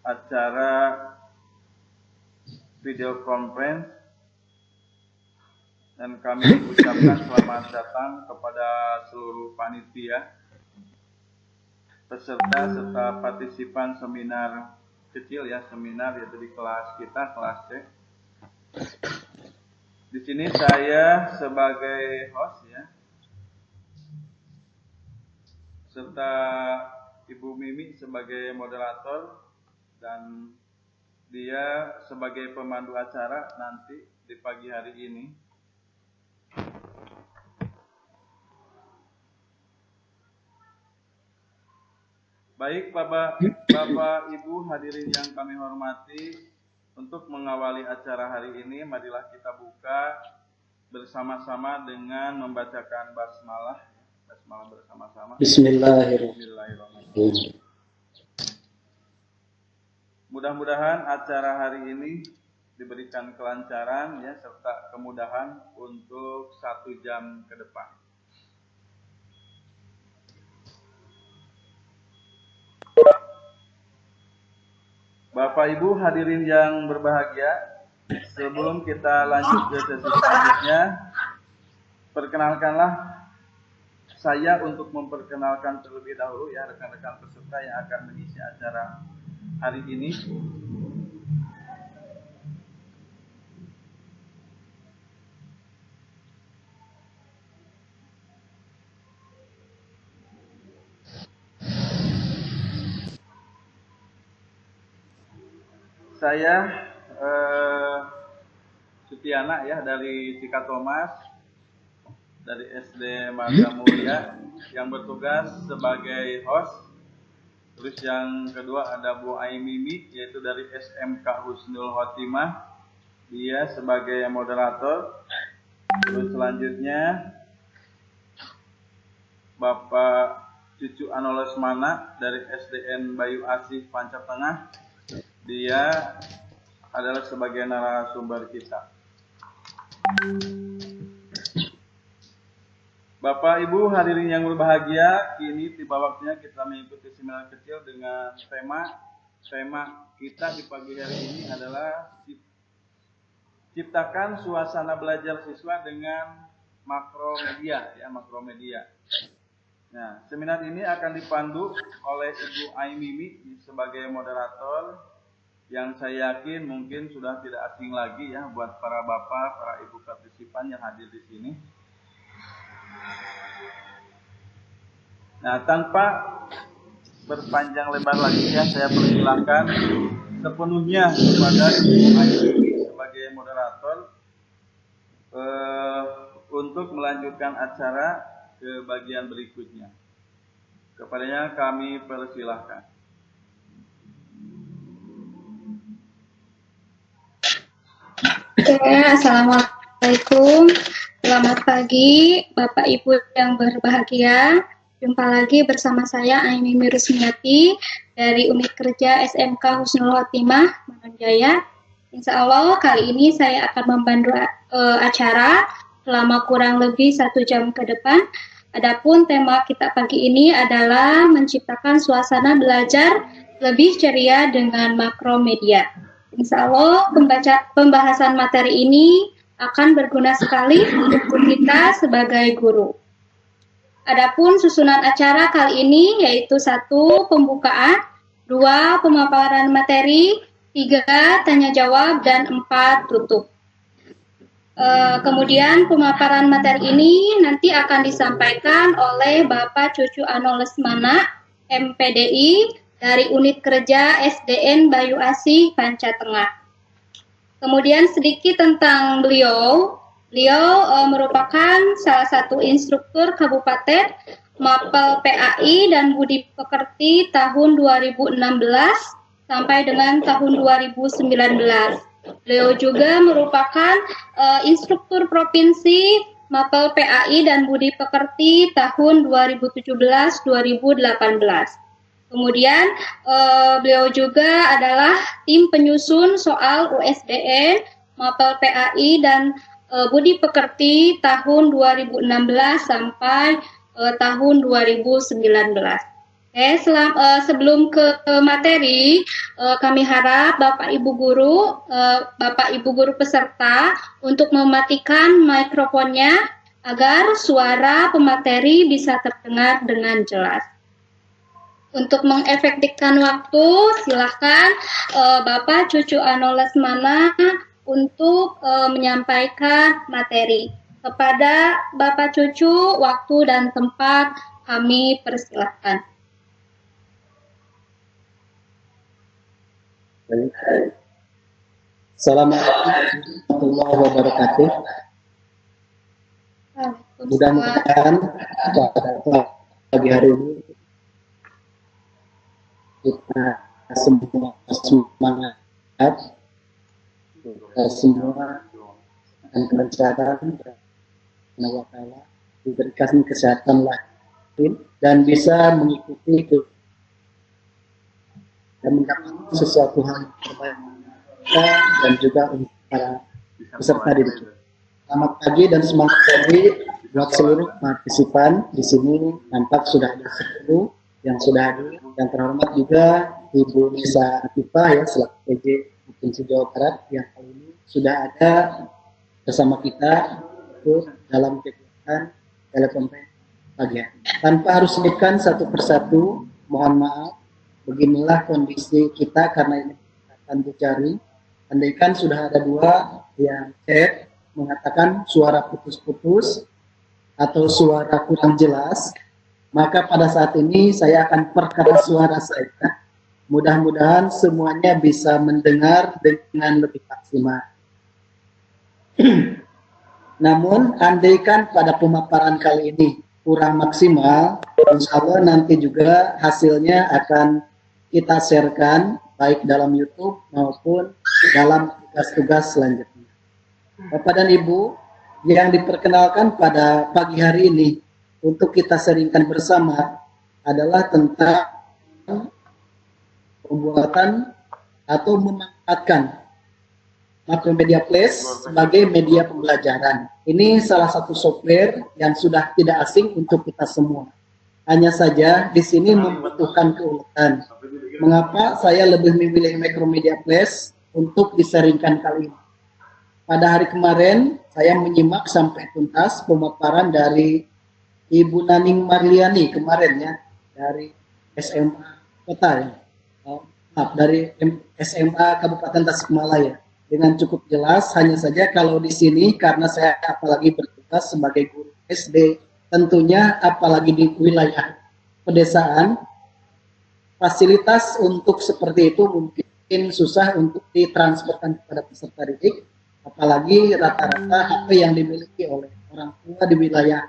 acara video conference, dan kami ucapkan selamat datang kepada seluruh panitia, peserta serta partisipan seminar kecil seminar yaitu di kelas kita, kelas C. Di sini saya sebagai host serta Ibu Mimi sebagai moderator dan dia sebagai pemandu acara nanti di pagi hari ini. Baik Bapak Ibu hadirin yang kami hormati, untuk mengawali acara hari ini marilah kita buka bersama-sama dengan membacakan basmalah bersama-sama. Bismillahirrahmanirrahim. Mudah-mudahan acara hari ini diberikan kelancaran serta kemudahan untuk 1 jam ke depan. Bapak Ibu hadirin yang berbahagia, sebelum kita lanjut ke sesi selanjutnya, perkenalkanlah saya untuk memperkenalkan terlebih dahulu rekan-rekan peserta yang akan mengisi acara hari ini. Saya Sutiana dari Cikatomas, dari SD Marga Mulia yang bertugas sebagai host. Terus yang kedua ada Bu Aimimi yaitu dari SMK Husnul Khotimah, dia sebagai moderator. Terus selanjutnya Bapak Cucu Anolesmana dari SDN Bayu Asih Panca Tengah, dia adalah sebagai narasumber kita. Bapak Ibu hadirin yang berbahagia, kini tiba waktunya kita mengikuti seminar kecil dengan tema kita di pagi hari ini adalah ciptakan suasana belajar siswa dengan makromedia makromedia. Nah, seminar ini akan dipandu oleh Ibu Aimimi sebagai moderator, yang saya yakin mungkin sudah tidak asing lagi buat para bapak, para ibu partisipan yang hadir di sini. Nah, tanpa berpanjang lebar lagi saya persilahkan sepenuhnya kepada Ibu Aimimi sebagai moderator untuk melanjutkan acara ke bagian berikutnya. Kepadanya kami persilahkan. Assalamualaikum. Selamat pagi Bapak Ibu yang berbahagia. Jumpa lagi bersama saya Aimimi Rusmiati dari Unit Kerja SMK Husnul Khotimah Manonjaya. Insya Allah kali ini saya akan membantu acara selama kurang lebih 1 jam ke depan. Adapun tema kita pagi ini adalah menciptakan suasana belajar lebih ceria dengan makromedia. Insya Allah pembahasan materi ini akan berguna sekali untuk kita sebagai guru. Adapun susunan acara kali ini yaitu 1. Pembukaan, 2. Pemaparan materi, 3. Tanya jawab, dan 4. Tutup. Kemudian pemaparan materi ini nanti akan disampaikan oleh Bapak Cucu Anolesmana, MPDI, dari Unit Kerja SDN Bayu Asih Panca Tengah. Kemudian sedikit tentang beliau. Beliau merupakan salah satu instruktur Kabupaten, Mapel PAI dan Budi Pekerti tahun 2016 sampai dengan tahun 2019. Beliau juga merupakan instruktur Provinsi Mapel PAI dan Budi Pekerti tahun 2017-2018. Kemudian beliau juga adalah tim penyusun soal USBN Mapel PAI dan Budi Pekerti tahun 2016 sampai tahun 2019. Sebelum ke materi, kami harap Bapak Ibu Guru peserta untuk mematikan mikrofonnya agar suara pemateri bisa terdengar dengan jelas. Untuk mengefektifkan waktu, silahkan Bapak Cucu Ano Lesmana untuk menyampaikan materi. Kepada Bapak Cucu, waktu dan tempat kami persilahkan. Assalamualaikum warahmatullahi wabarakatuh. Mudah-mudahan pada pagi hari ini kita semua semangat, kita semua dan kelancaran dan wakala diberikan kesehatan lahir dan bisa mengikuti itu dan mendapat sesuatu hal yang terbaik dan juga untuk para peserta didik. Selamat pagi dan semangat pagi buat seluruh partisipan di sini. Nampak sudah ada 10 yang sudah hadir. Yang terhormat juga Ibu Nisa Atifah ya selaku PJ Provinsi Jawa Barat yang kali ini sudah ada bersama kita dalam kegiatan telekonferensi pagi. Tanpa harus sebutkan satu persatu, mohon maaf. Beginilah kondisi kita karena ini akan dicari. Andaikan sudah ada 2 yang chat mengatakan suara putus-putus atau suara kurang jelas, maka pada saat ini saya akan perkeras suara saya. Mudah-mudahan semuanya bisa mendengar dengan lebih maksimal. Namun, andaikan pada pemaparan kali ini kurang maksimal, insya Allah nanti juga hasilnya akan kita sharekan baik dalam YouTube maupun dalam tugas-tugas selanjutnya. Bapak dan Ibu yang diperkenalkan pada pagi hari ini untuk kita sharingkan bersama adalah tentang pembuatan atau memanfaatkan Macromedia Place sebagai media pembelajaran. Ini salah satu software yang sudah tidak asing untuk kita semua. Hanya saja di sini membutuhkan keuletan. Mengapa saya lebih memilih Macromedia Place untuk disaringkan kali ini? Pada hari kemarin saya menyimak sampai tuntas pemaparan dari Ibu Naning Marliani kemarin ya dari SMA Kota ya. Dari SMA Kabupaten Tasikmalaya dengan cukup jelas. Hanya saja kalau di sini karena saya apalagi bertugas sebagai guru SD, tentunya apalagi di wilayah pedesaan, fasilitas untuk seperti itu mungkin susah untuk ditransferkan kepada peserta didik, apalagi rata-rata HP yang dimiliki oleh orang tua di wilayah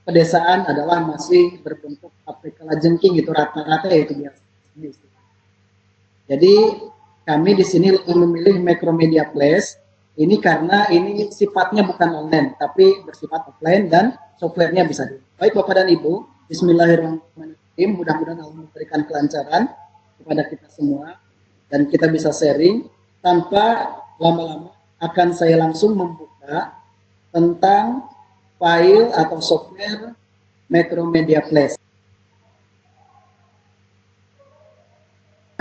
pedesaan adalah masih berbentuk HP kalajengking gitu rata-rata itu biasa. Jadi kami di sini lebih memilih Macromedia Place ini karena ini sifatnya bukan online tapi bersifat offline dan softwarenya bisa di. Baik Bapak dan Ibu, Bismillahirrahmanirrahim. Mudah-mudahan Allah memberikan kelancaran kepada kita semua dan kita bisa sharing. Tanpa lama-lama akan saya langsung membuka tentang file atau software Macromedia Place.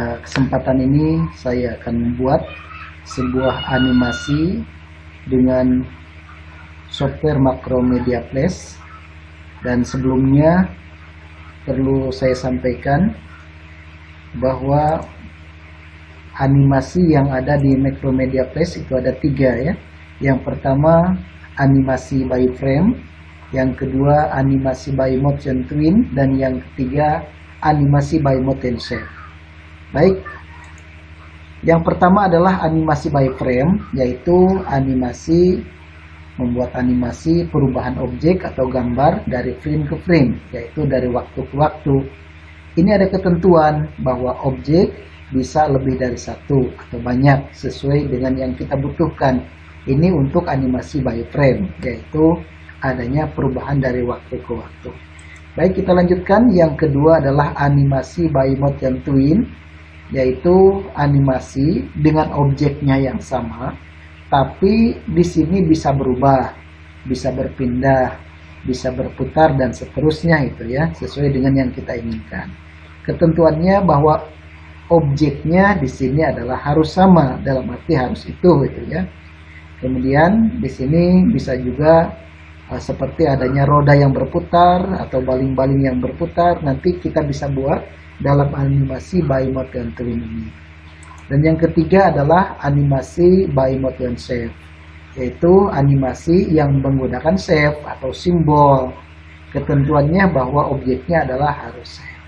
Kesempatan ini saya akan membuat sebuah animasi dengan software Macromedia Place. Dan sebelumnya perlu saya sampaikan bahwa animasi yang ada di Macromedia Place itu ada 3 ya. Yang pertama animasi by frame, yang kedua animasi by motion twin, dan yang ketiga animasi by motion shape. Baik, yang pertama adalah animasi by frame, yaitu animasi membuat animasi perubahan objek atau gambar dari frame ke frame, yaitu dari waktu ke waktu. Ini ada ketentuan bahwa objek bisa lebih dari 1 atau banyak sesuai dengan yang kita butuhkan. Ini untuk animasi by frame, yaitu adanya perubahan dari waktu ke waktu. Baik, kita lanjutkan. Yang kedua adalah animasi by motion twin, yaitu animasi dengan objeknya yang sama, tapi di sini bisa berubah, bisa berpindah, bisa berputar dan seterusnya itu ya, sesuai dengan yang kita inginkan. ketentuannya bahwa objeknya di sini adalah harus sama, dalam arti harus itu gitu ya. Kemudian di sini bisa juga seperti adanya roda yang berputar atau baling-baling yang berputar, nanti kita bisa buat dalam animasi by motion twin ini. Dan yang ketiga adalah animasi by motion shape, yaitu animasi yang menggunakan shape atau simbol. Ketentuannya bahwa objeknya adalah harus shape.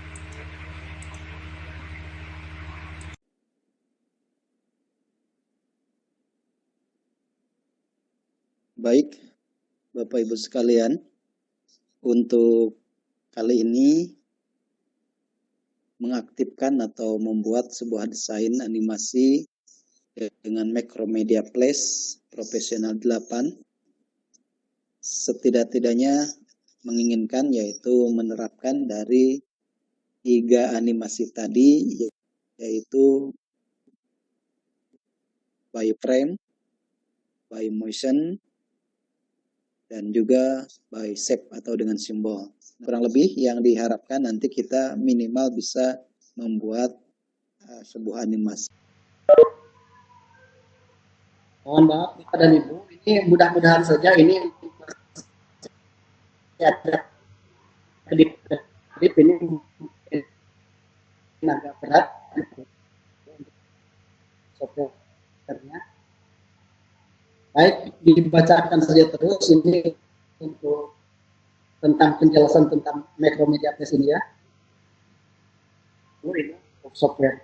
Baik, Bapak Ibu sekalian, untuk kali ini mengaktifkan atau membuat sebuah desain animasi dengan Macromedia Place Professional 8, setidak-tidaknya menginginkan yaitu menerapkan dari 3 animasi tadi, yaitu by frame, by motion, dan juga by shape atau dengan simbol. Kurang lebih yang diharapkan nanti kita minimal bisa membuat sebuah animasi. Mohon maaf Bapak dan Ibu, ini mudah-mudahan saja ini ada kedip ini agak berat software-nya. Baik, dibacakan saja terus ini untuk tentang penjelasan tentang Macromedia Place ini ya. Ini software.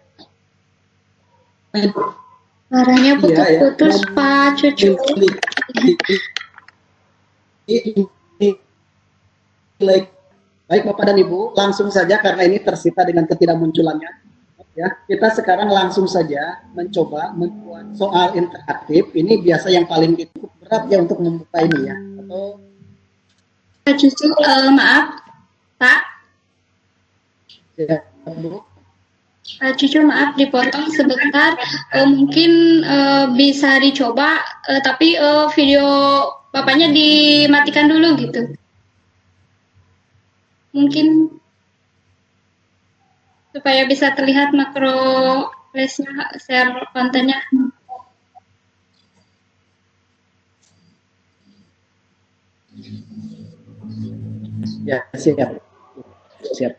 Suaranya putus-putus, ya. Pak Cucu. Baik Bapak dan Ibu, langsung saja karena ini tersita dengan ketidakmunculannya. Ya, kita sekarang langsung saja mencoba membuat soal interaktif. Ini biasa yang paling cukup berat ya untuk membuka ini ya. Atau Pak Cucu, maaf, Pak. Ya, Bu. Pak Cucu, maaf dipotong sebentar. Mungkin bisa dicoba, tapi video Bapaknya dimatikan dulu gitu. Mungkin supaya bisa terlihat makro place-nya, share kontennya. Ya, siap. Siap.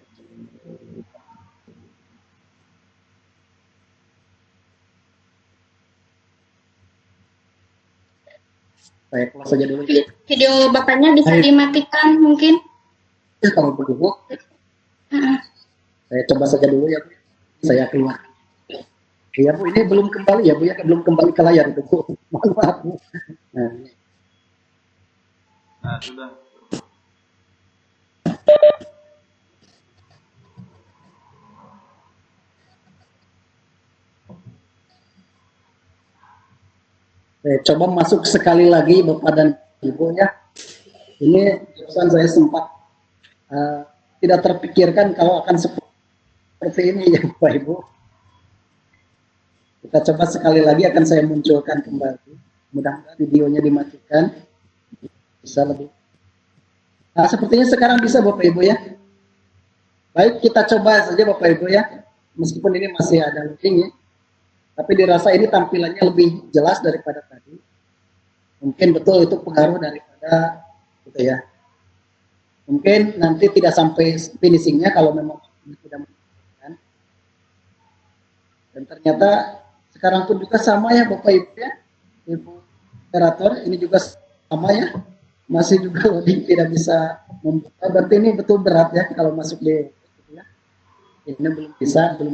Saya close saja dulu. Video Bapaknya bisa dimatikan mungkin. Ya, kalau begitu. Saya coba saja dulu ya, Bu. Saya keluar. Iya Bu, ini belum kembali ya Bu ya, belum kembali ke layar itu Bu. Mohon maaf Bu. Nah, sudah. Saya coba masuk sekali lagi Bapak dan Ibu ya. Ini jurusan saya sempat tidak terpikirkan kalau akan seperti ini ya Bapak Ibu. Kita coba sekali lagi, akan saya munculkan kembali. Mudah-mudahan videonya dimatikan. Bisa lebih. Nah, sepertinya sekarang bisa Bapak Ibu ya. Baik, kita coba saja Bapak Ibu ya. Meskipun ini masih ada loading ya. Tapi dirasa ini tampilannya lebih jelas daripada tadi. Mungkin betul itu pengaruh daripada gitu ya. Mungkin nanti tidak sampai finishingnya kalau memang tidak memungkinkan. Dan ternyata sekarang pun juga sama ya Bapak Ibu ya. Ibu operator ini juga sama ya. Masih juga loading tidak bisa membuka. Berarti ini betul berat ya kalau masuk di gitu ya. Ini belum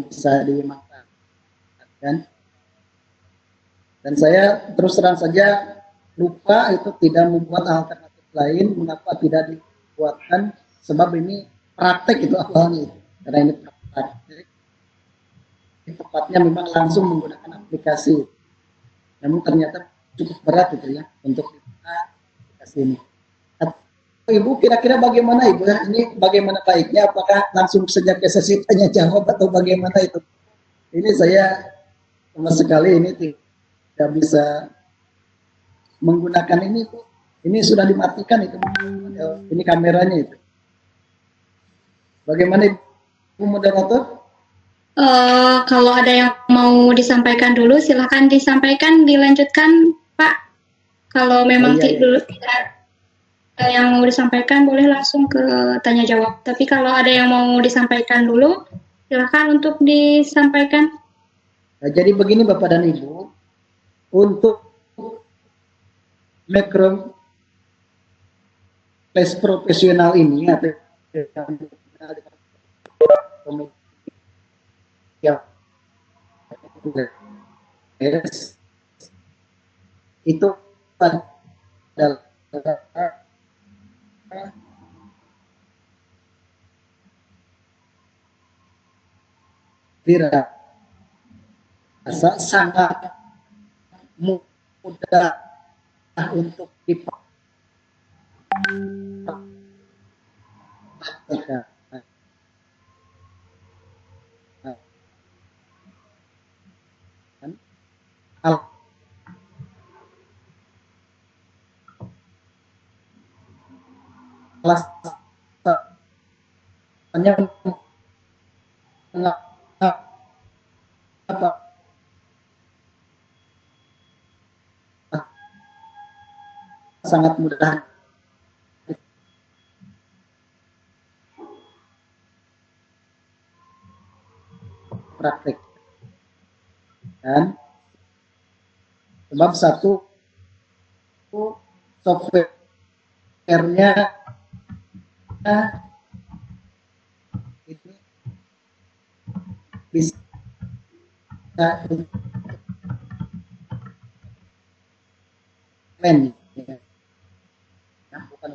bisa dimanfaatkan. Dan saya terus terang saja lupa itu tidak membuat alternatif lain, mengapa tidak dibuatkan, sebab ini praktek itu awalnya, karena ini praktek. Tepatnya memang langsung menggunakan aplikasi. Namun ternyata cukup berat itu ya untuk dibuka aplikasi ini. Ibu kira-kira bagaimana Ibu ya? Ini bagaimana baiknya? Apakah langsung saja ke sesi tanya jawab atau bagaimana itu? Ini saya sama sekali ini tidak bisa menggunakan ini Bu. Ini sudah dimatikan itu. Ini kameranya itu. Bagaimana Ibu? Bu moderator? Kalau ada yang mau disampaikan dulu, silahkan disampaikan, dilanjutkan, Pak. Kalau memang Iya. dulu tidak ada yang mau disampaikan, boleh langsung ke tanya jawab. Tapi kalau ada yang mau disampaikan dulu, silahkan untuk disampaikan. Nah, jadi begini Bapak dan Ibu, untuk makro kelas profesional ini atau yang itu adalah dirasa sangat mudah untuk dipraktekkan. Alasannya apa? Sangat mudah praktek. Dan sebab satu software-nya ini bisa plan, ya, bukan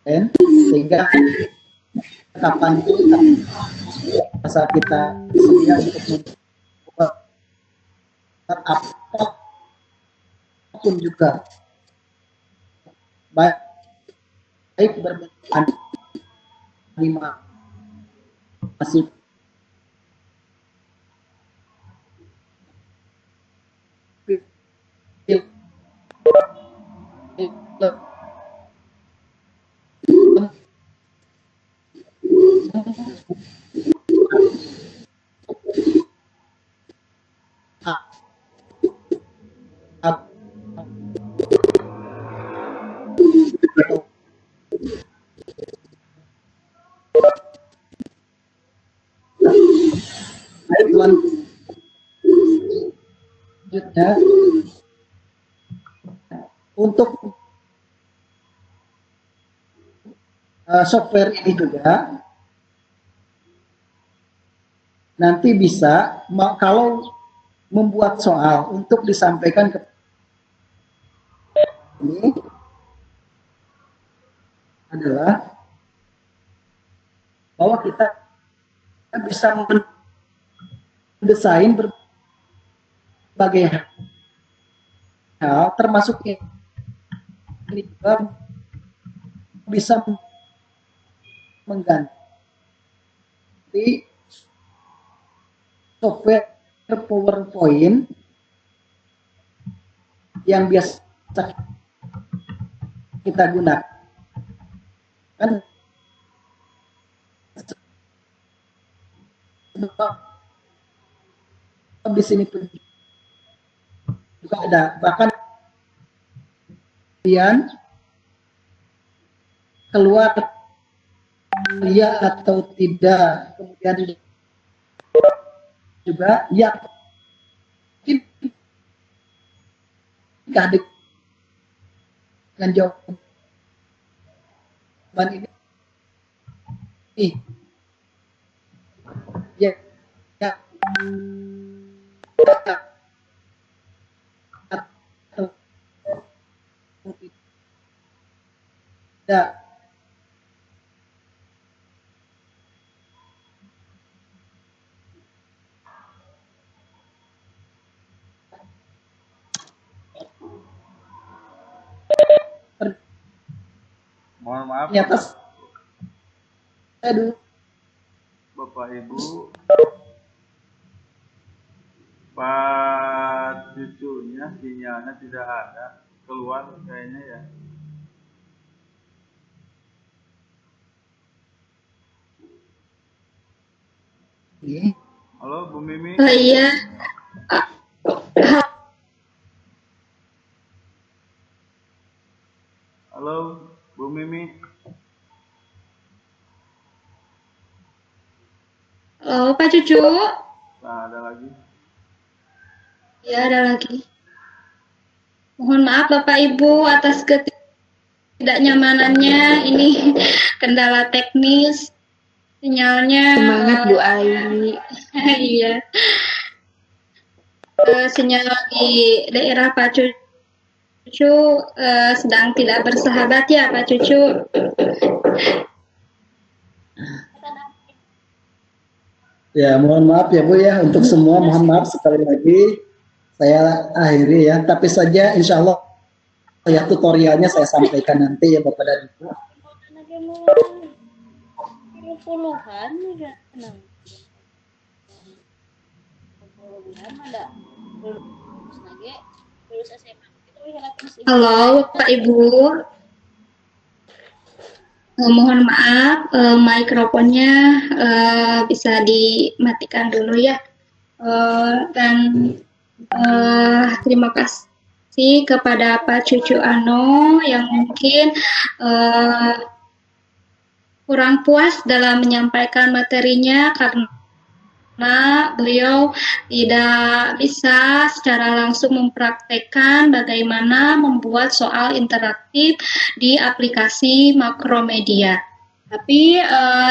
sehingga kapanpun saat kita sedia untuk membuat apapun juga baik berbentuk animasi selanjutnya untuk software ini juga nanti bisa kalau membuat soal untuk disampaikan ke ini adalah bahwa kita bisa mendesain berbagai hal termasuk ini juga bisa mengganti software PowerPoint yang biasa kita gunakan di sini pun juga ada, bahkan kemudian keluar ya atau tidak, kemudian juga ya dengan jawaban ini ya, ya atau tidak. Mohon maaf, Ternyata saya dulu Bapak Ibu, Pak cucunya sinyalnya tidak ada. keluar kayaknya ya. Halo Bu Mimi. Oh iya. Halo Bu Mimi. Halo Pak Cucu. Nah, ada lagi. Ya, ada lagi. Mohon maaf Bapak Ibu atas ketidaknyamanannya. Ini kendala teknis. Sinyalnya. Semangat Bu Ai. Iya. Sinyal di daerah Pak Cucu sedang tidak bersahabat ya Pak Cucu. Ya, mohon maaf ya Bu ya, untuk semua mohon maaf sekali lagi. Saya akhiri ya, tapi saja insya Allah ya tutorialnya saya sampaikan nanti ya Bapak dan Ibu. Halo Bapak Ibu. Mohon maaf, mikrofonnya bisa dimatikan dulu ya. Dan terima kasih kepada Pak Cucu Ano yang mungkin kurang puas dalam menyampaikan materinya karena beliau tidak bisa secara langsung mempraktekkan bagaimana membuat soal interaktif di aplikasi Makromedia. Tapi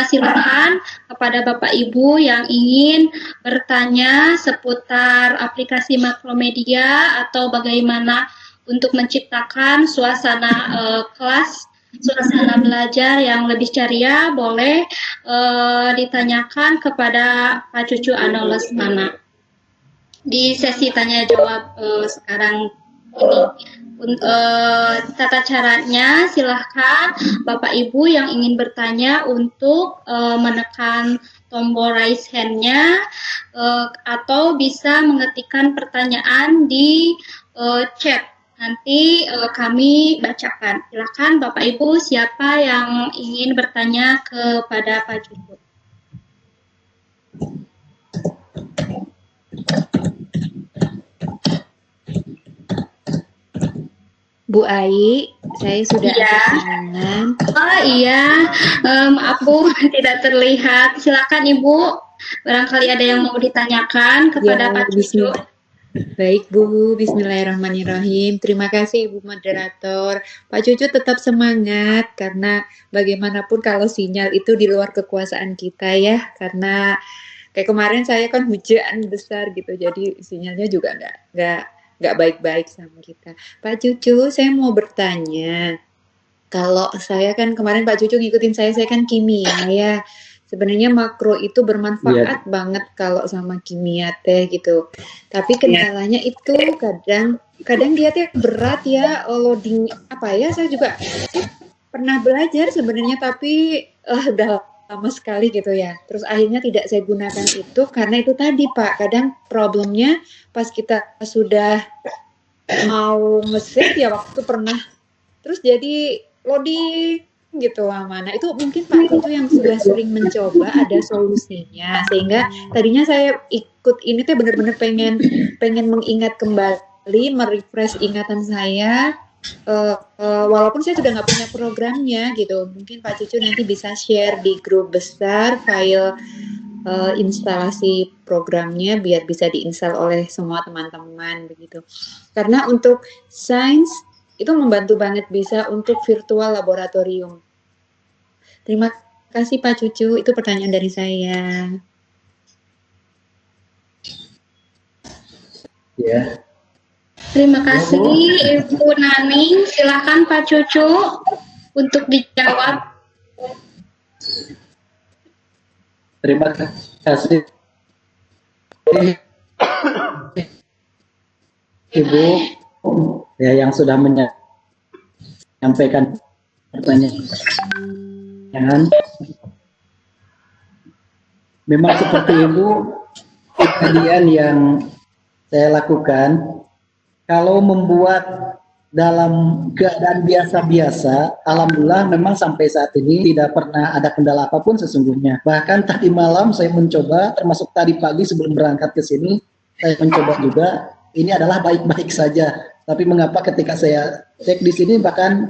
silakan kepada Bapak Ibu yang ingin bertanya seputar aplikasi Makromedia atau bagaimana untuk menciptakan suasana kelas, suasana belajar yang lebih ceria, boleh ditanyakan kepada Pak Cucu Ano Lesmana di sesi tanya jawab sekarang ini. Tata caranya silahkan Bapak Ibu yang ingin bertanya untuk menekan tombol raise hand-nya atau bisa mengetikkan pertanyaan di chat. Nanti kami bacakan. Silakan Bapak Ibu siapa yang ingin bertanya kepada Pak Cucu. Bu Ai, saya sudah Iya. angkat tangan. Oh iya, maaf Bu, tidak terlihat. Silakan Ibu, barangkali ada yang mau ditanyakan kepada Ya, Pak Cucu. Baik Bu, bismillahirrahmanirrahim. Terima kasih Ibu Moderator. Pak Cucu tetap semangat karena bagaimanapun kalau sinyal itu di luar kekuasaan kita ya. Karena kayak kemarin saya kan hujan besar gitu, jadi sinyalnya juga nggak baik-baik sama kita. Pak Cucu, saya mau bertanya. Kalau saya kan kemarin Pak Cucu ngikutin saya kan kimia ya. Sebenarnya makro itu bermanfaat banget kalau sama kimia teh gitu. Tapi kendalanya itu kadang dia teh berat ya, loading apa ya, saya juga pernah belajar sebenarnya tapi udah lama sekali gitu ya. Terus akhirnya tidak saya gunakan itu karena itu tadi Pak, kadang problemnya pas kita sudah mau nge-save ya waktu pernah terus jadi loading gitu lama. Nah itu mungkin Pak itu yang sudah sering mencoba ada solusinya sehingga tadinya saya ikut ini teh benar-benar pengen mengingat kembali, merefresh ingatan saya. Walaupun saya sudah nggak punya programnya gitu, mungkin Pak Cucu nanti bisa share di grup besar file instalasi programnya biar bisa diinstal oleh semua teman-teman begitu. Karena untuk sains itu membantu banget bisa untuk virtual laboratorium. Terima kasih Pak Cucu, itu pertanyaan dari saya. Ya. Terima kasih Ibu Naning. Silakan Pak Cucu untuk dijawab. Terima kasih Ibu ya yang sudah menyampaikan pertanyaan. Memang seperti Ibu kejadian yang saya lakukan kalau membuat dalam keadaan biasa-biasa, alhamdulillah memang sampai saat ini tidak pernah ada kendala apapun sesungguhnya. Bahkan tadi malam saya mencoba, termasuk tadi pagi sebelum berangkat ke sini, saya mencoba juga, ini adalah baik-baik saja. Tapi mengapa ketika saya cek di sini bahkan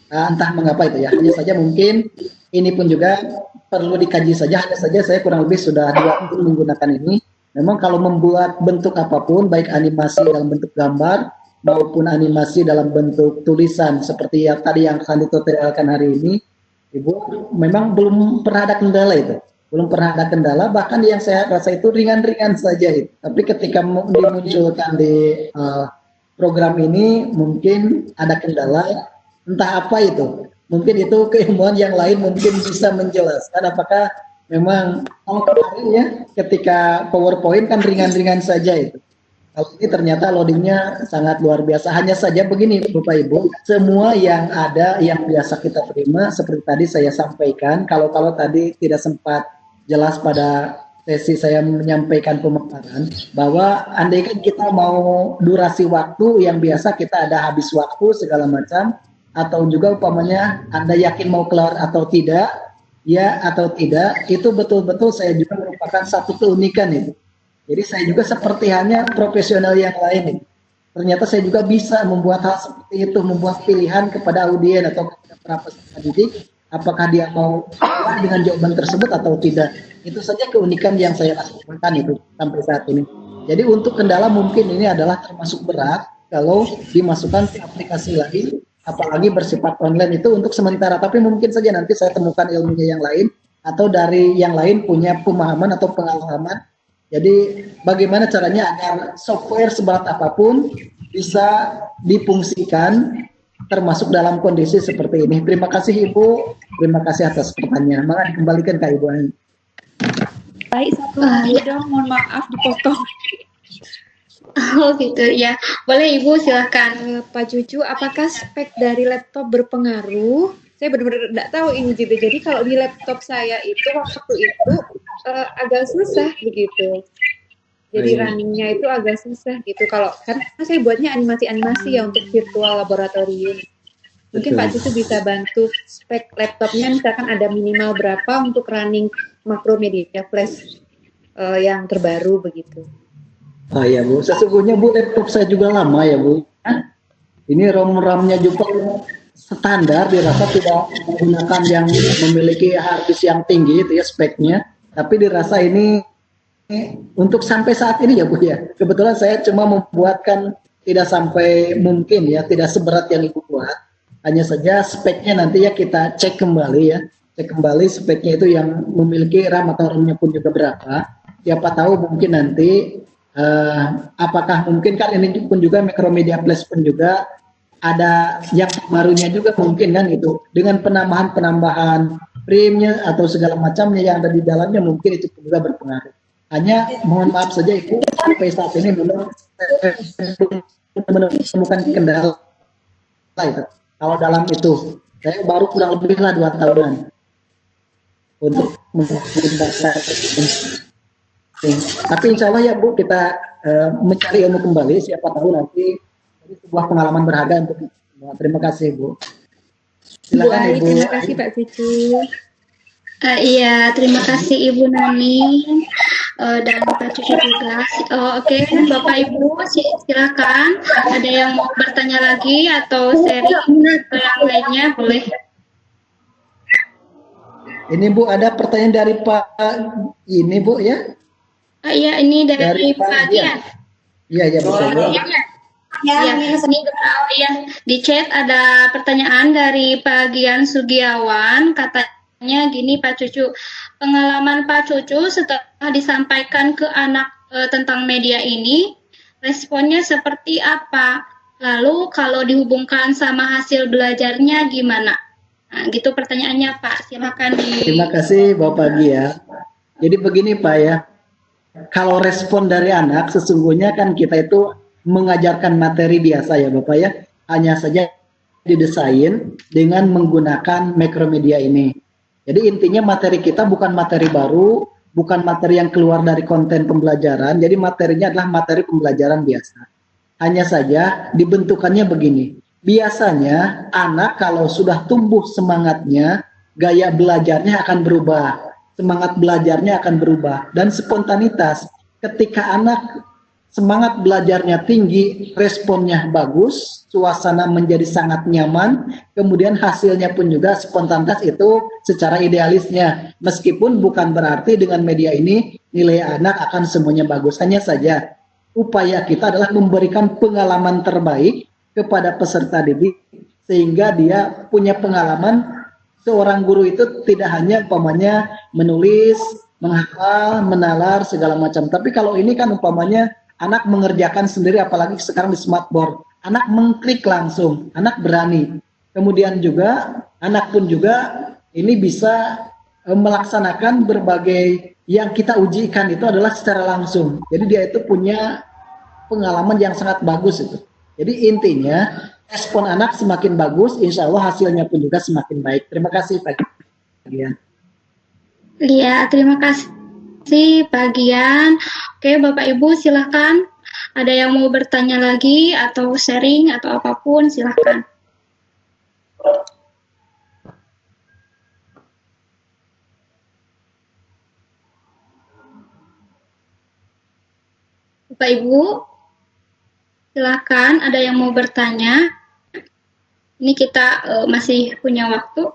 entah mengapa itu ya, hanya saja mungkin ini pun juga perlu dikaji saja, hanya saja saya kurang lebih sudah 2 tahun menggunakan ini. Memang kalau membuat bentuk apapun, baik animasi dalam bentuk gambar, maupun animasi dalam bentuk tulisan, seperti yang tadi yang akan ditutorialkan hari ini, Ibu, memang belum pernah ada kendala itu. Belum pernah ada kendala, bahkan yang saya rasa itu ringan-ringan saja itu. Tapi ketika dimunculkan di program ini, mungkin ada kendala, entah apa itu. Mungkin itu keilmuan yang lain mungkin bisa menjelaskan apakah memang kalau kemarin ya ketika PowerPoint kan ringan-ringan saja itu. Kalau ini ternyata loadingnya sangat luar biasa. Hanya saja begini Bapak Ibu, semua yang ada yang biasa kita terima seperti tadi saya sampaikan, kalau tadi tidak sempat jelas pada sesi saya menyampaikan pemaparan, bahwa andaikan kita mau durasi waktu yang biasa kita ada habis waktu segala macam, atau juga umpamanya Anda yakin mau keluar atau tidak, ya atau tidak, itu betul-betul saya juga merupakan satu keunikan itu. Jadi saya juga seperti hanya profesional yang lain itu. Ternyata saya juga bisa membuat hal seperti itu, membuat pilihan kepada audien atau kepada para peserta didik, apakah dia mau keluar dengan jawaban tersebut atau tidak. Itu saja keunikan yang saya lakukan itu sampai saat ini. Jadi untuk kendala mungkin ini adalah termasuk berat kalau dimasukkan ke aplikasi lain, apalagi bersifat online itu untuk sementara, tapi mungkin saja nanti saya temukan ilmunya yang lain atau dari yang lain punya pemahaman atau pengalaman. Jadi bagaimana caranya agar software seberat apapun bisa difungsikan termasuk dalam kondisi seperti ini. Terima kasih Ibu, terima kasih atas pertanyaan. Maka dikembalikan ke Ibu Ani. Baik, satu lagi dong, mohon maaf dipotong. Oh gitu ya, boleh Ibu silahkan. Pak Cucu, apakah spek dari laptop berpengaruh? Saya benar-benar tidak tahu ini juga. Jadi kalau di laptop saya itu waktu itu agak susah begitu. Jadi runningnya itu agak susah gitu. Karena saya buatnya animasi-animasi ya untuk virtual laboratorium. Mungkin Pak Cucu bisa bantu spek laptopnya, misalkan ada minimal berapa untuk running Macromedia Flash yang terbaru begitu. Ya Bu, sesungguhnya Bu laptop saya juga lama ya Bu. Ini ROM-RAM-nya juga standar, dirasa tidak menggunakan yang memiliki harddisk yang tinggi itu ya speknya. Tapi dirasa ini untuk sampai saat ini ya Bu ya. Kebetulan saya cuma membuatkan tidak sampai mungkin ya, tidak seberat yang Ibu buat. Hanya saja speknya nanti ya kita cek kembali ya. Cek kembali speknya itu yang memiliki RAM atau RAM-nya pun juga berapa. Siapa tahu mungkin nanti apakah mungkin kan ini pun juga Macromedia Flash pun juga ada yang barunya juga mungkin kan itu dengan penambahan frame-nya atau segala macamnya yang ada di dalamnya mungkin itu juga berpengaruh. Hanya mohon maaf saja Ibu sampai saat ini belum menemukan kendala itu. Kalau dalam itu saya baru kurang lebih lah 2 tahunan untuk menggunakan. Tapi insya Allah ya Bu, kita mencari ilmu kembali, siapa tahu nanti ini sebuah pengalaman berharga untuk semua. Terima kasih Bu. Silakan Baik, Ibu. terima kasih Pak Cucu. Iya, terima kasih Ibu Nani dan Pak Cucu juga. Oke, Bapak Ibu silakan. Ada yang mau bertanya lagi atau sharing atau yang lainnya boleh. Ini Bu ada pertanyaan dari Pak ini Bu ya? Iya, ini dari Pak Gian. Iya, betul Bu. Ya, di chat ada pertanyaan dari Pak Gian Sugiawan, katanya gini Pak Cucu, pengalaman Pak Cucu setelah disampaikan ke anak tentang media ini, responnya seperti apa? Lalu kalau dihubungkan sama hasil belajarnya gimana? Nah, gitu pertanyaannya Pak, silakan Terima kasih Bapak Gia. Jadi begini Pak ya, kalau respon dari anak sesungguhnya kan kita itu mengajarkan materi biasa ya Bapak ya, hanya saja didesain dengan menggunakan Macromedia ini. Jadi intinya materi kita bukan materi baru, bukan materi yang keluar dari konten pembelajaran, jadi materinya adalah materi pembelajaran biasa. Hanya saja dibentukannya begini, biasanya anak kalau sudah tumbuh semangatnya, gaya belajarnya akan berubah, semangat belajarnya akan berubah, dan spontanitas. Ketika anak semangat belajarnya tinggi, responnya bagus, suasana menjadi sangat nyaman, kemudian hasilnya pun juga spontanitas itu secara idealisnya. Meskipun bukan berarti dengan media ini nilai anak akan semuanya bagus, hanya saja upaya kita adalah memberikan pengalaman terbaik kepada peserta didik sehingga dia punya pengalaman. Seorang guru itu tidak hanya umpamanya menulis, menghafal, menalar segala macam, tapi kalau ini kan umpamanya anak mengerjakan sendiri, apalagi sekarang di smartboard, anak mengklik langsung, anak berani. Kemudian juga anak pun juga ini bisa melaksanakan berbagai yang kita ujikan itu adalah secara langsung. Jadi dia itu punya pengalaman yang sangat bagus itu. Jadi intinya respon anak semakin bagus, insya Allah hasilnya pun juga semakin baik. Terima kasih Pak Gian. Iya, terima kasih Pak Gian. Oke, Bapak Ibu silahkan. Ada yang mau bertanya lagi atau sharing atau apapun silahkan. Bapak Ibu silahkan, ada yang mau bertanya. Ini kita masih punya waktu.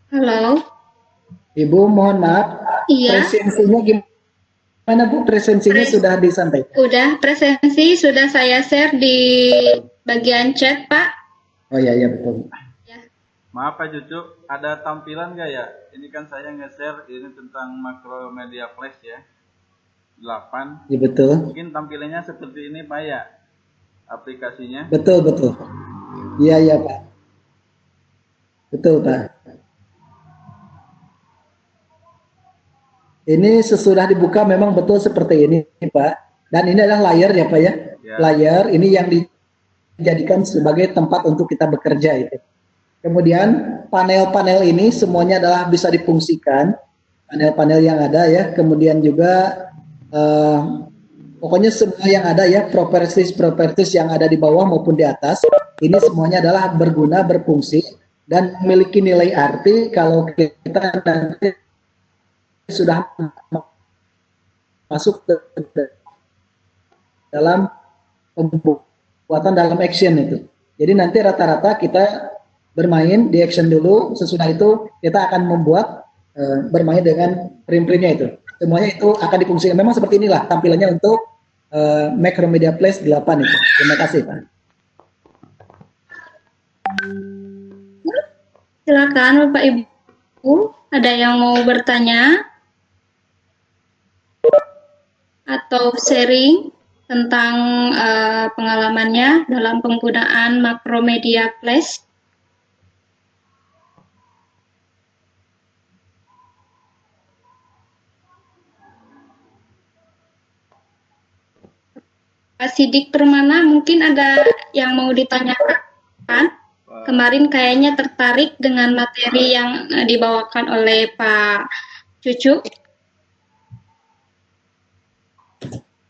Halo. Ibu mohon maaf, Iya. presensinya gimana Bu? Presensinya sudah disampaikan? Udah, presensi sudah saya share di bagian chat, Pak. Oh iya, betul. Ya. Maaf Pak Cucu, ada tampilan nggak ya? Ini kan saya nge-share ini tentang Macromedia Flash ya, 8. Iya betul. Mungkin tampilannya seperti ini Pak ya, aplikasinya. Betul. Iya Pak. Betul Pak. Ini sesudah dibuka memang betul seperti ini Pak. Dan ini adalah layar ya Pak ya. Layar ini yang dijadikan sebagai tempat untuk kita bekerja itu. Kemudian panel-panel ini semuanya adalah bisa difungsikan. Panel-panel yang ada ya. Kemudian juga pokoknya semua yang ada ya, properties yang ada di bawah maupun di atas. Ini semuanya adalah berguna, berfungsi dan memiliki nilai arti kalau kita nanti sudah masuk ke dalam pembuatan dalam action itu. Jadi nanti rata-rata kita bermain di action dulu, sesudah itu kita akan membuat bermain dengan print-printnya itu. Semuanya itu akan difungsikan. Memang seperti inilah tampilannya untuk Macromedia Flash 8 itu. Terima kasih Pak. Silakan Bapak Ibu, ada yang mau bertanya atau sharing tentang pengalamannya dalam penggunaan Macromedia Flash? Pak Sidik Permana, mungkin ada yang mau ditanyakan? Kemarin kayaknya tertarik dengan materi yang dibawakan oleh Pak Cucu.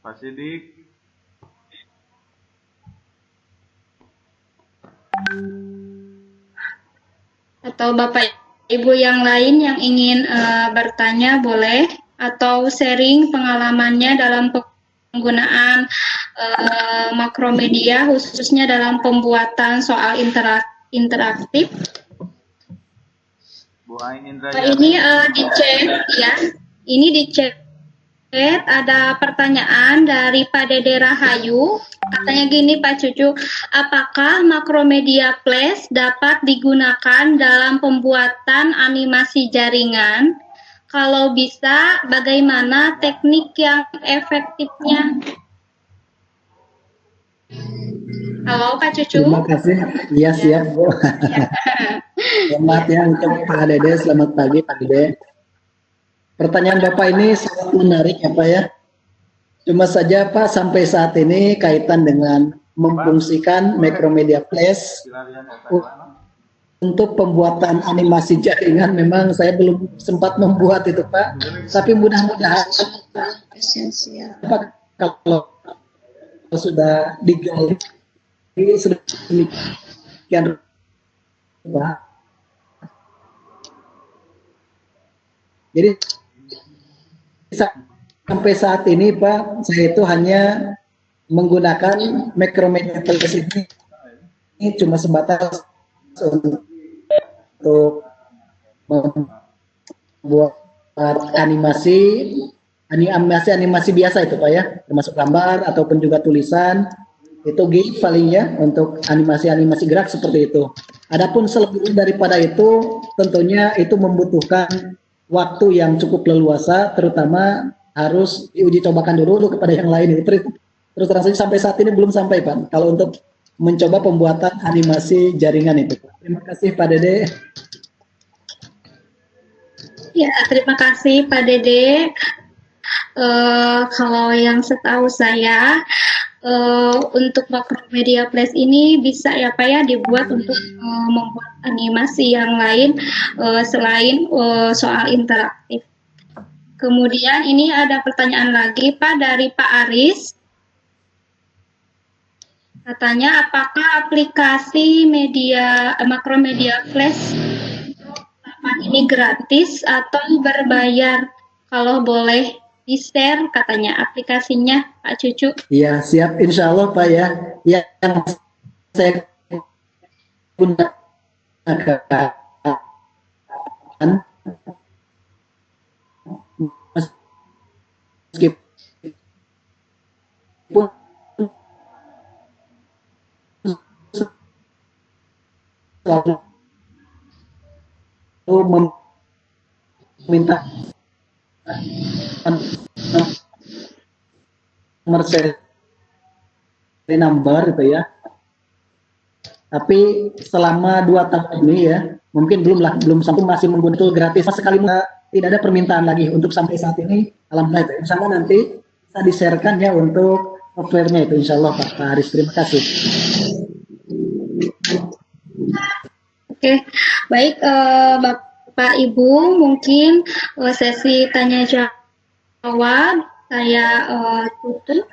Pak Sidik. Atau Bapak Ibu yang lain yang ingin bertanya boleh, atau sharing pengalamannya dalam penggunaan Macromedia khususnya dalam pembuatan soal interaktif. Bu Ain Indra. Ini di chat ya. Ini di chat ada pertanyaan dari Pak Dede Rahayu. Katanya gini Pak Cucu, apakah Macromedia Flash dapat digunakan dalam pembuatan animasi jaringan? Kalau bisa, bagaimana teknik yang efektifnya? Halo Pak Cucu. Terima kasih. Iya siap Bu. Selamat ya untuk Pak Dede. Selamat pagi Pak Dede. Pertanyaan Bapak ini sangat menarik ya Pak ya. Cuma saja Pak sampai saat ini kaitan dengan memfungsikan Macromedia Flash untuk pembuatan animasi jaringan memang saya belum sempat membuat itu Pak. Tapi mudah-mudahan Pak kalau sudah digali sudah demikian Pak. Jadi sampai saat ini Pak, saya itu hanya menggunakan Macromedia Flash ini cuma sebatas untuk membuat animasi biasa itu Pak ya, termasuk gambar ataupun juga tulisan. Itu GIF paling ya untuk animasi gerak seperti itu. Adapun selebih daripada itu tentunya itu membutuhkan waktu yang cukup leluasa, terutama harus diuji cobakan dulu kepada yang lain. Terus terang saja sampai saat ini belum sampai Pak. Kalau untuk mencoba pembuatan animasi jaringan itu. Terima kasih Pak Dede. Ya, terima kasih Pak Dede. Kalau yang setahu saya, untuk Macromedia Flash ini bisa ya Pak ya dibuat untuk membuat animasi yang lain selain soal interaktif. Kemudian ini ada pertanyaan lagi Pak dari Pak Aris. Katanya apakah aplikasi Macromedia Flash ini gratis atau berbayar? Kalau boleh di-share katanya aplikasinya Pak Cucu. Iya siap insya Allah Pak ya. Yang saya gunakan meskipun selalu meminta nomor seri number itu ya. Tapi selama 2 tahun ini ya, mungkin belum sampai masih menggunakan tool gratis sekali, tidak ada permintaan lagi untuk sampai saat ini. Alhamdulillah, insya Allah nanti bisa di-sharekan ya untuk softwarenya itu insya Allah Pak Haris. Terima kasih. Oke, baik Bapak Ibu, mungkin sesi tanya jawab saya tutup.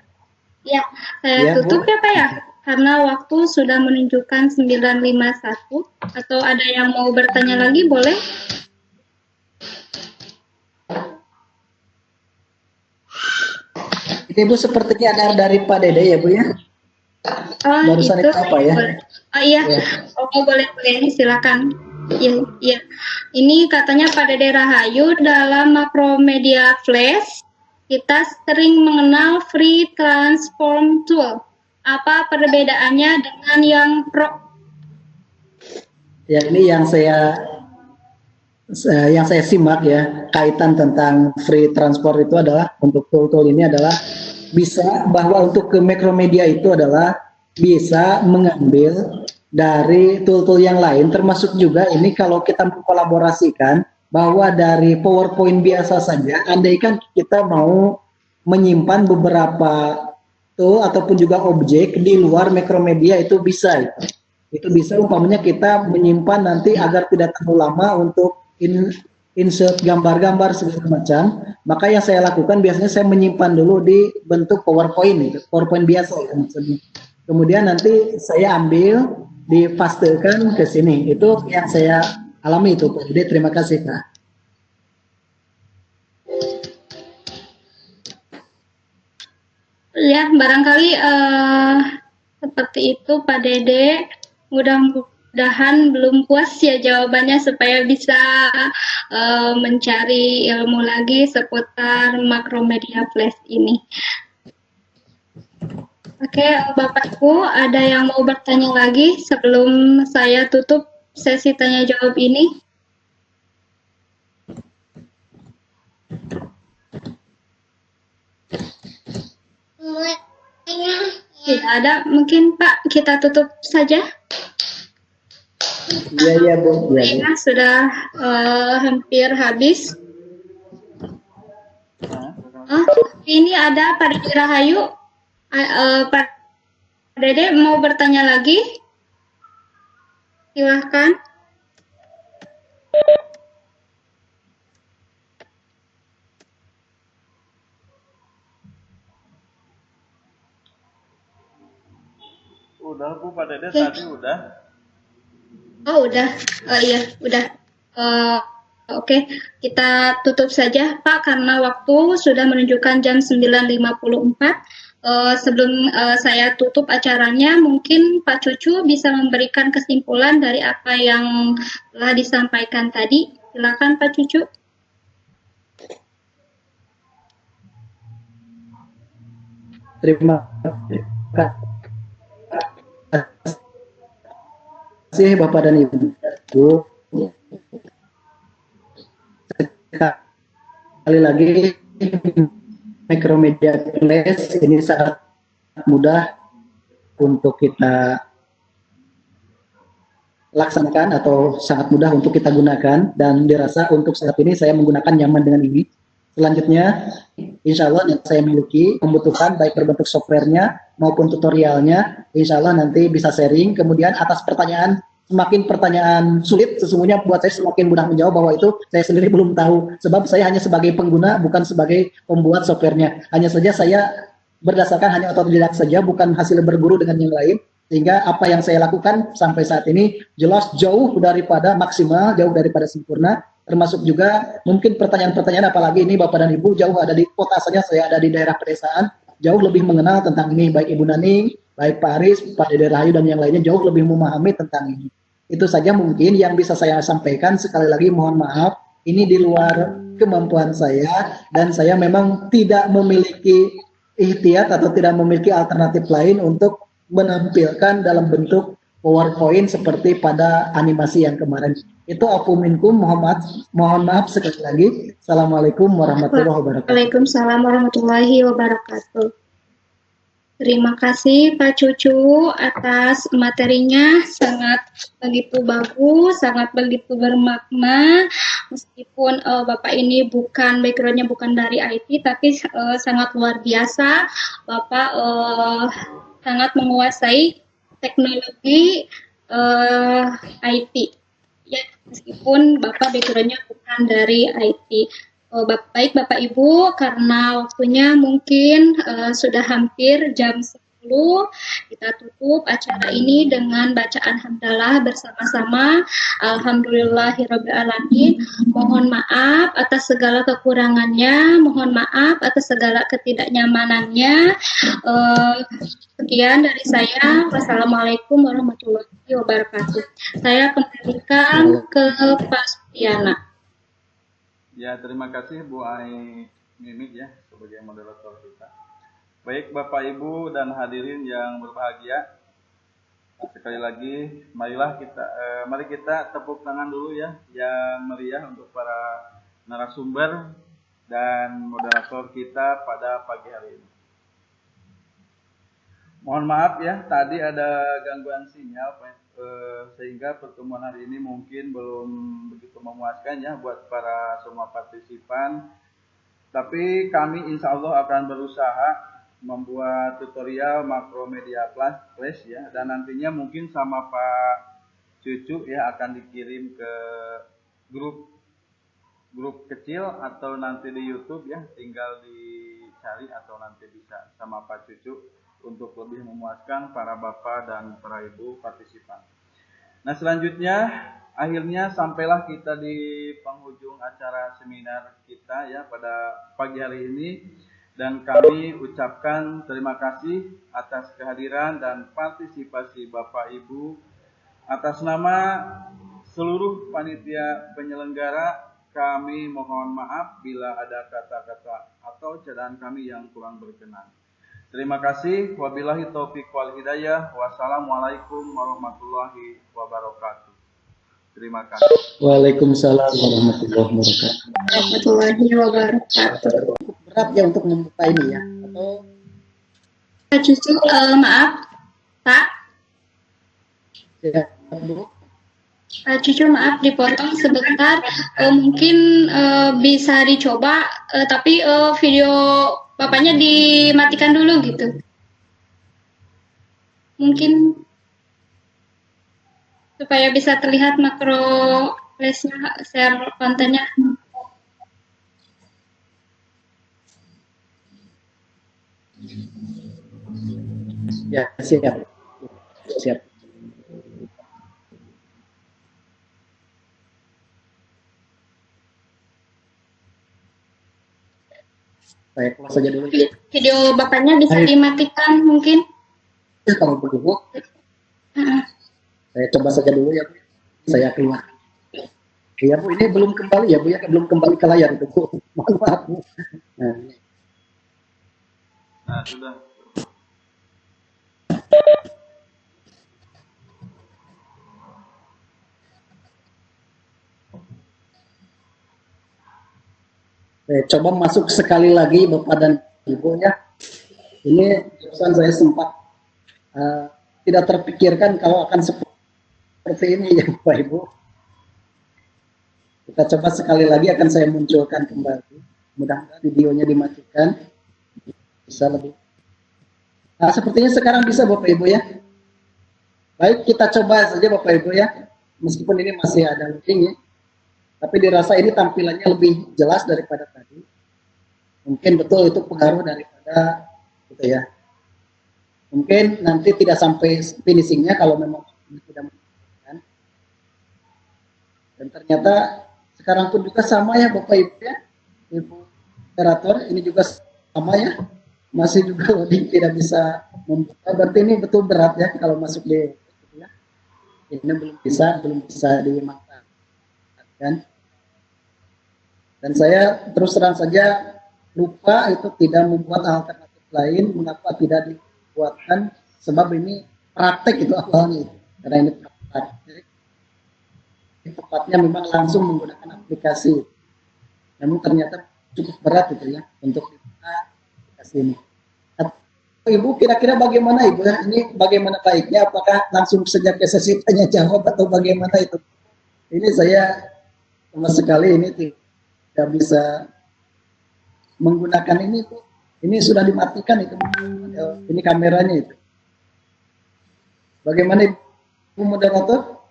Ya, saya tutup ya Pak ya, karena waktu sudah menunjukkan 9.51. Atau ada yang mau bertanya lagi, boleh? Ibu sepertinya ada dari Pak Dede ya Bu ya? Barusan itu apa ya? Oh iya, ya. Oh boleh silakan. Ya. Ini katanya Pak Dede Rahayu, dalam Macromedia Flash kita sering mengenal free transform tool. Apa perbedaannya dengan yang pro? Ya ini yang saya simak ya, kaitan tentang free transform itu adalah untuk tool-tool ini adalah bisa bahwa untuk ke Macromedia itu adalah bisa mengambil dari tool-tool yang lain, termasuk juga ini kalau kita mengkolaborasikan bahwa dari PowerPoint biasa saja, andaikan kita mau menyimpan beberapa tool ataupun juga objek di luar Macromedia itu bisa. Itu bisa umpamanya kita menyimpan nanti agar tidak terlalu lama untuk insert gambar-gambar segala macam. Maka yang saya lakukan biasanya saya menyimpan dulu di bentuk PowerPoint, PowerPoint biasa maksudnya. Kemudian nanti saya ambil, dipastekan ke sini. Itu yang saya alami itu Pak. Jadi terima kasih Pak. Ya, barangkali seperti itu Pak Dede. Mudah-mudahan belum puas ya jawabannya, supaya bisa mencari ilmu lagi seputar Macromedia Flash ini. Oke, Bapak Ibu, ada yang mau bertanya lagi sebelum saya tutup sesi tanya jawab ini? Tidak ada, mungkin Pak kita tutup saja. Iya Bu. Ya, sudah hampir habis. Ini ada Pak Dede Rahayu. Pak Dede mau bertanya lagi? Silahkan. Udah Bu, Pak Dede Oke. tadi udah. Oh, udah. Iya, udah. Oke, kita tutup saja, Pak, karena waktu sudah menunjukkan jam 9.54. Sebelum saya tutup acaranya, mungkin Pak Cucu bisa memberikan kesimpulan dari apa yang telah disampaikan tadi. Silakan Pak Cucu. Terima kasih Bapak dan Ibu. Sekali lagi, Micromedia Place ini sangat mudah untuk kita laksanakan atau sangat mudah untuk kita gunakan, dan dirasa untuk saat ini saya menggunakan nyaman dengan ini. Selanjutnya, insya Allah yang saya miliki membutuhkan baik berbentuk softwarenya maupun tutorialnya, insya Allah nanti bisa sharing. Kemudian atas pertanyaan, semakin pertanyaan sulit, sesungguhnya buat saya semakin mudah menjawab, bahwa itu saya sendiri belum tahu. Sebab saya hanya sebagai pengguna, bukan sebagai pembuat softwarenya. Hanya saja saya berdasarkan hanya otodidak saja, bukan hasil berguru dengan yang lain. Sehingga apa yang saya lakukan sampai saat ini jelas jauh daripada maksimal, jauh daripada sempurna. Termasuk juga mungkin pertanyaan-pertanyaan, apalagi ini Bapak dan Ibu jauh ada di kota saja, saya ada di daerah pedesaan, jauh lebih mengenal tentang ini, baik Ibu Naning, baik Pak Aris, Pak Dede Rahayu, dan yang lainnya jauh lebih memahami tentang ini. Itu saja mungkin yang bisa saya sampaikan. Sekali lagi mohon maaf, ini di luar kemampuan saya, dan saya memang tidak memiliki ikhtiar atau tidak memiliki alternatif lain untuk menampilkan dalam bentuk PowerPoint seperti pada animasi yang kemarin. Itu aku minkum, mohon maaf sekali lagi. Assalamualaikum warahmatullahi wabarakatuh. Waalaikumsalam warahmatullahi wabarakatuh. Terima kasih Pak Cucu atas materinya, sangat begitu bagus, sangat begitu bermakna. Meskipun Bapak ini backgroundnya bukan dari IT, tapi sangat luar biasa. Bapak sangat menguasai teknologi IT. Ya, meskipun Bapak backgroundnya bukan dari IT. Baik Bapak Ibu, karena waktunya mungkin sudah hampir jam 10, kita tutup acara ini dengan bacaan hamdalah bersama-sama. Alhamdulillahirrabbilalamin. Mohon maaf atas segala kekurangannya, mohon maaf atas segala ketidaknyamanannya. Sekian dari saya. Wassalamualaikum warahmatullahi wabarakatuh. Saya kembalikan ke Pak Supiana. Ya, terima kasih Bu Ai Mimik ya sebagai moderator kita. Baik Bapak Ibu dan hadirin yang berbahagia, sekali lagi mari kita tepuk tangan dulu ya yang meriah untuk para narasumber dan moderator kita pada pagi hari ini. Mohon maaf ya, tadi ada gangguan sinyal sehingga pertemuan hari ini mungkin belum begitu memuaskan ya buat para semua partisipan. Tapi kami insya Allah akan berusaha membuat tutorial Macromedia Plus ya, dan nantinya mungkin sama Pak Cucu ya akan dikirim ke grup kecil atau nanti di YouTube ya, tinggal dicari atau nanti bisa sama Pak Cucu untuk lebih memuaskan para bapak dan para ibu partisipan. Nah selanjutnya, akhirnya sampailah kita di penghujung acara seminar kita ya pada pagi hari ini, dan kami ucapkan terima kasih atas kehadiran dan partisipasi Bapak Ibu. Atas nama seluruh panitia penyelenggara, kami mohon maaf bila ada kata-kata atau cadaan kami yang kurang berkenan. Terima kasih. Wabillahi taufiq wal hidayah. Wassalamualaikum warahmatullahi wabarakatuh. Terima kasih. Waalaikumsalam warahmatullahi wabarakatuh. Warahmatullahi wabarakatuh. Berat ya untuk membuka ini ya, atau Pak Cucu, maaf Pak. ya Bu. Cucu maaf dipotong sebentar. Mungkin bisa dicoba, tapi video bapaknya dimatikan dulu gitu. Mungkin supaya bisa terlihat makro flashnya, share kontennya. Ya, siap. Siap. Saya close saja dulu. Video bapaknya bisa Baik. dimatikan mungkin. Ya, kalau begitu, saya coba saja dulu ya, Bu. Saya keluar. Iya Bu, ini belum kembali ya Bu ya, belum kembali ke layar itu Bu. Mohon maaf Bu. Nah, sudah. Saya coba masuk sekali lagi Bapak dan Ibu ya. Ini jurusan saya sempat tidak terpikirkan kalau akan seperti ini ya Bapak Ibu. Kita coba sekali lagi, akan saya munculkan kembali. Mudah-mudahan videonya dimatikan. Bisa lebih. Nah, sepertinya sekarang bisa Bapak Ibu ya. Baik, kita coba saja Bapak Ibu ya. Meskipun ini masih ada loading ya. Tapi dirasa ini tampilannya lebih jelas daripada tadi. Mungkin betul itu pengaruh daripada gitu ya. Mungkin nanti tidak sampai finishingnya kalau memang tidak memungkinkan. Dan ternyata sekarang pun juga sama ya Bapak Ibu ya. Ibu operator ini juga sama ya. Masih juga loading tidak bisa membuka. Berarti ini betul berat ya kalau masuk di ya. Ini belum bisa dimanfaatkan. Dan saya terus terang saja lupa itu tidak membuat alternatif lain, mengapa tidak dibuatkan, sebab ini praktek itu awalnya, karena ini praktek. Tepatnya memang langsung menggunakan aplikasi. Namun ternyata cukup berat itu ya untuk dibuka aplikasi ini. Ibu kira-kira bagaimana Ibu ya? Ini bagaimana baiknya? Apakah langsung saja ke sesi tanya jawab atau bagaimana itu? Ini saya sama sekali ini tidak bisa menggunakan ini Bu. Ini sudah dimatikan itu. Ini kameranya itu. Bagaimana Ibu moderator?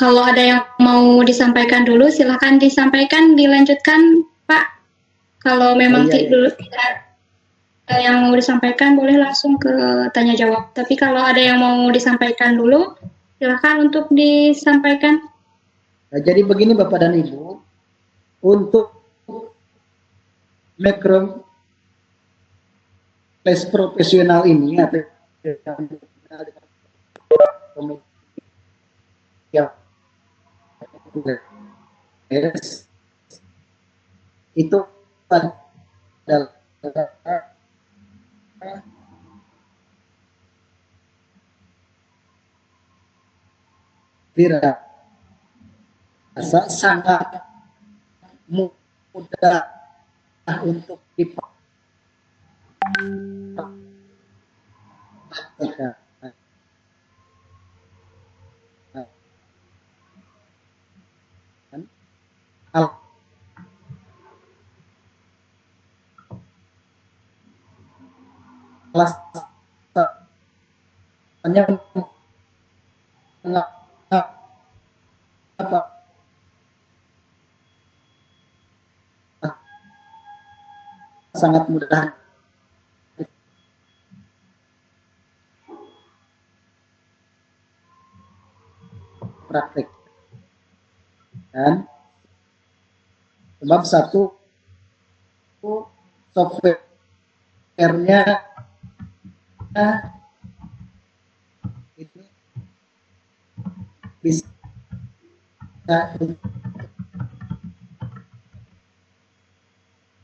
Kalau ada yang mau disampaikan dulu, silahkan disampaikan, dilanjutkan Pak. Kalau memang tidak ada yang mau disampaikan, boleh langsung ke tanya jawab. Tapi kalau ada yang mau disampaikan dulu, silahkan untuk disampaikan. Nah, jadi begini Bapak dan Ibu, untuk makro flash profesional ini atau itu adalah dirasa sangat mudah untuk dipraktikkan. Alasannya apa? Sangat mudah praktik. Dan sebab satu software-nya ini bisa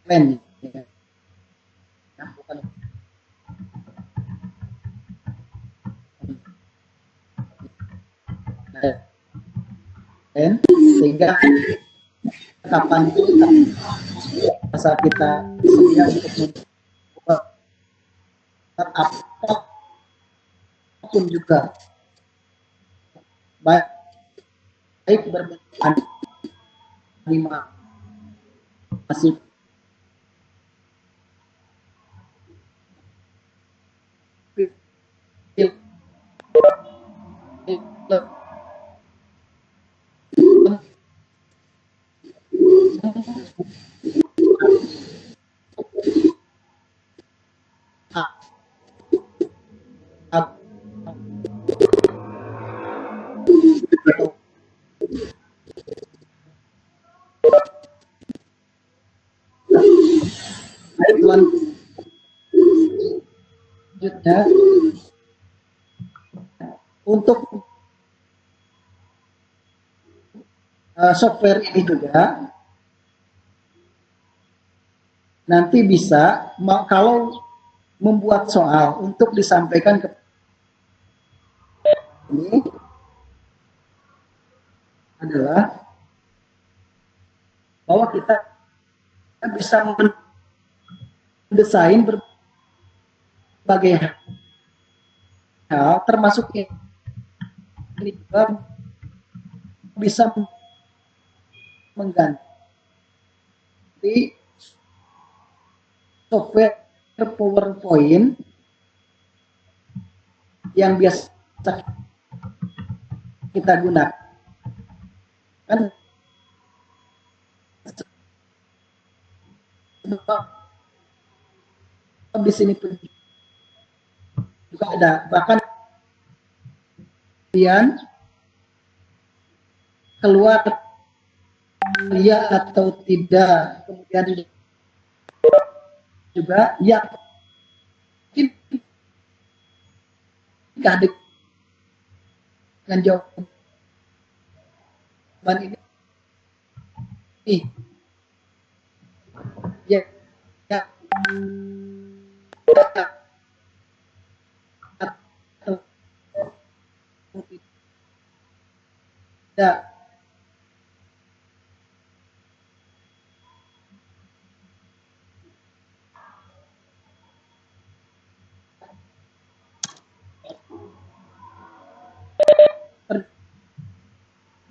plan ya, bukan sehingga kapanpun saat kita sedia untuk membuat apapun juga baik baik berbentuk animasi selanjutnya untuk software ini juga nanti bisa kalau membuat soal untuk disampaikan ke ini adalah bahwa kita bisa mendesain berbagai hal termasuk ini juga bisa mengganti software PowerPoint yang biasa kita gunakan di sini pun juga ada, bahkan kemudian keluar ya atau tidak, kemudian juga ya dengan jawaban ini ya, ya atau tidak.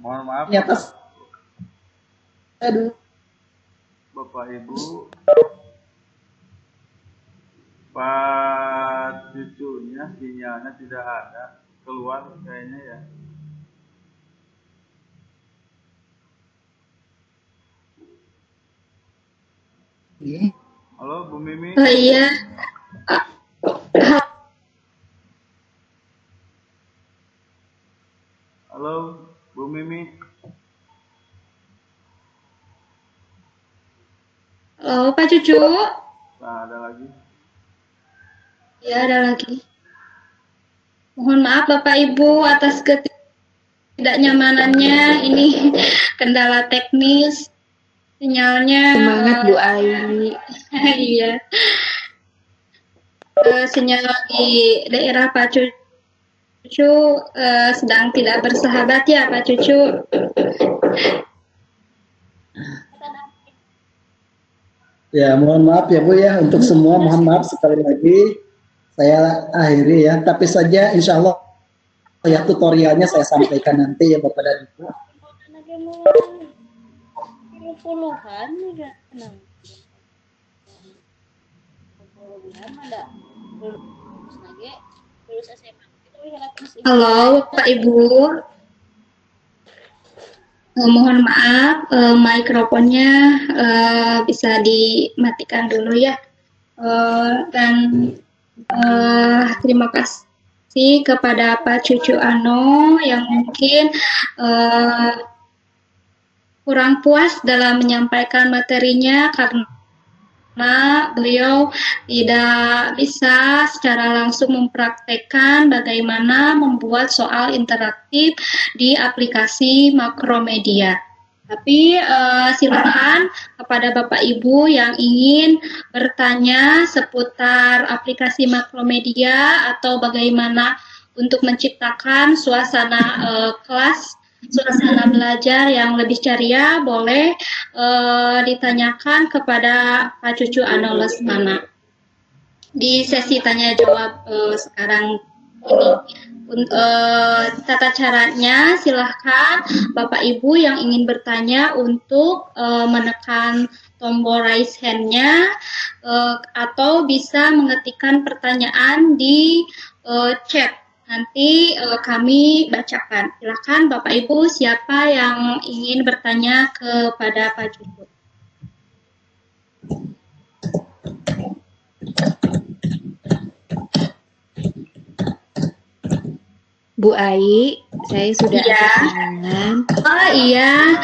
Mohon maaf, Ternyata saya dulu Bapak Ibu, Pak cucunya sinyalnya tidak ada, keluar kayaknya ya. Halo Bu Mimi. Oh iya. Halo Bu Mimi. Halo Pak Cucu. Nah, ada lagi. Ya, ada lagi. Mohon maaf Bapak Ibu atas ketidaknyamanannya. Ini kendala teknis. Sinyalnya. Semangat Bu Ai. Iya. Sinyal di daerah Pak Cucu sedang tidak bersahabat ya Pak Cucu. ya, mohon maaf ya Bu ya, untuk semua mohon maaf sekali lagi saya akhiri ya, tapi saja insya Allah ya tutorialnya saya sampaikan nanti ya Bapak dan Ibu. Halo Bapak Ibu. Mohon maaf, mikrofonnya bisa dimatikan dulu ya. Dan terima kasih kepada Pak Cucu Ano yang mungkin kurang puas dalam menyampaikan materinya karena beliau tidak bisa secara langsung mempraktekkan bagaimana membuat soal interaktif di aplikasi Makromedia. Tapi silakan kepada Bapak Ibu yang ingin bertanya seputar aplikasi Makromedia atau bagaimana untuk menciptakan suasana kelas, suasana belajar yang lebih ceria, boleh ditanyakan kepada Pak Cucu Ano Lesmana di sesi tanya jawab sekarang Tata caranya silahkan Bapak Ibu yang ingin bertanya untuk menekan tombol raise hand-nya atau bisa mengetikkan pertanyaan di chat. Nanti kami bacakan. Silakan Bapak Ibu siapa yang ingin bertanya kepada Pak Juput. Bu Ai, saya sudah Iya. angkat tangan. Oh iya,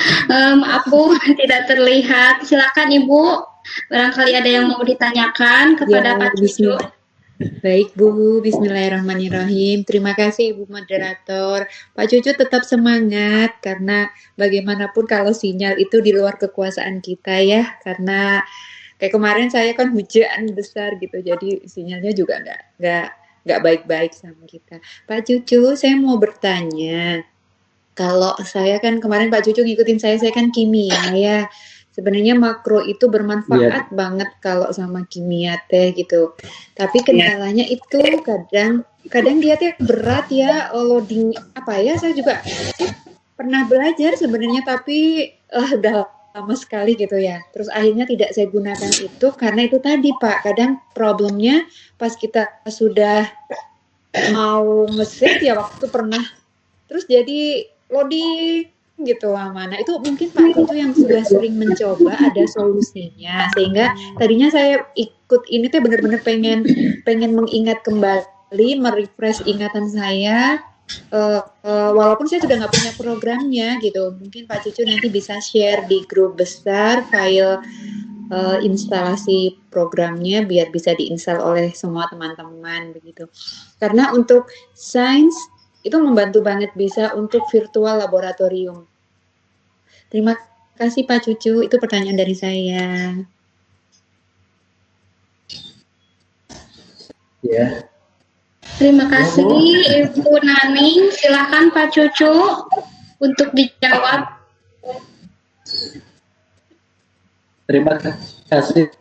maaf Bu, tidak terlihat. Silakan Ibu, barangkali ada yang mau ditanyakan kepada Ya, Pak Cucu. Baik Bu, bismillahirrahmanirrahim. Terima kasih Ibu Moderator. Pak Cucu tetap semangat karena bagaimanapun kalau sinyal itu di luar kekuasaan kita ya. Karena kayak kemarin saya kan hujan besar gitu, jadi sinyalnya juga nggak baik-baik sama kita. Pak Cucu, saya mau bertanya. Kalau saya kan kemarin Pak Cucu ngikutin saya kan kimia ya. Sebenarnya makro itu bermanfaat banget kalau sama kimia teh gitu. Tapi kendalanya itu kadang dia teh berat ya, loading apa ya? Saya juga pernah belajar sebenarnya tapi udah lama sekali gitu ya. Terus akhirnya tidak saya gunakan itu karena itu tadi Pak, kadang problemnya pas kita sudah mau nge-save ya waktu pernah terus jadi loading gitu lama. Nah itu mungkin Pak itu yang sudah sering mencoba ada solusinya sehingga tadinya saya ikut ini teh benar-benar pengen mengingat kembali, merefresh ingatan saya. Walaupun saya sudah nggak punya programnya gitu, mungkin Pak Cucu nanti bisa share di grup besar file instalasi programnya biar bisa diinstal oleh semua teman-teman begitu. Karena untuk sains itu membantu banget bisa untuk virtual laboratorium. Terima kasih Pak Cucu, itu pertanyaan dari saya. Ya. Terima kasih Ibu Naning. Silakan Pak Cucu untuk dijawab. Terima kasih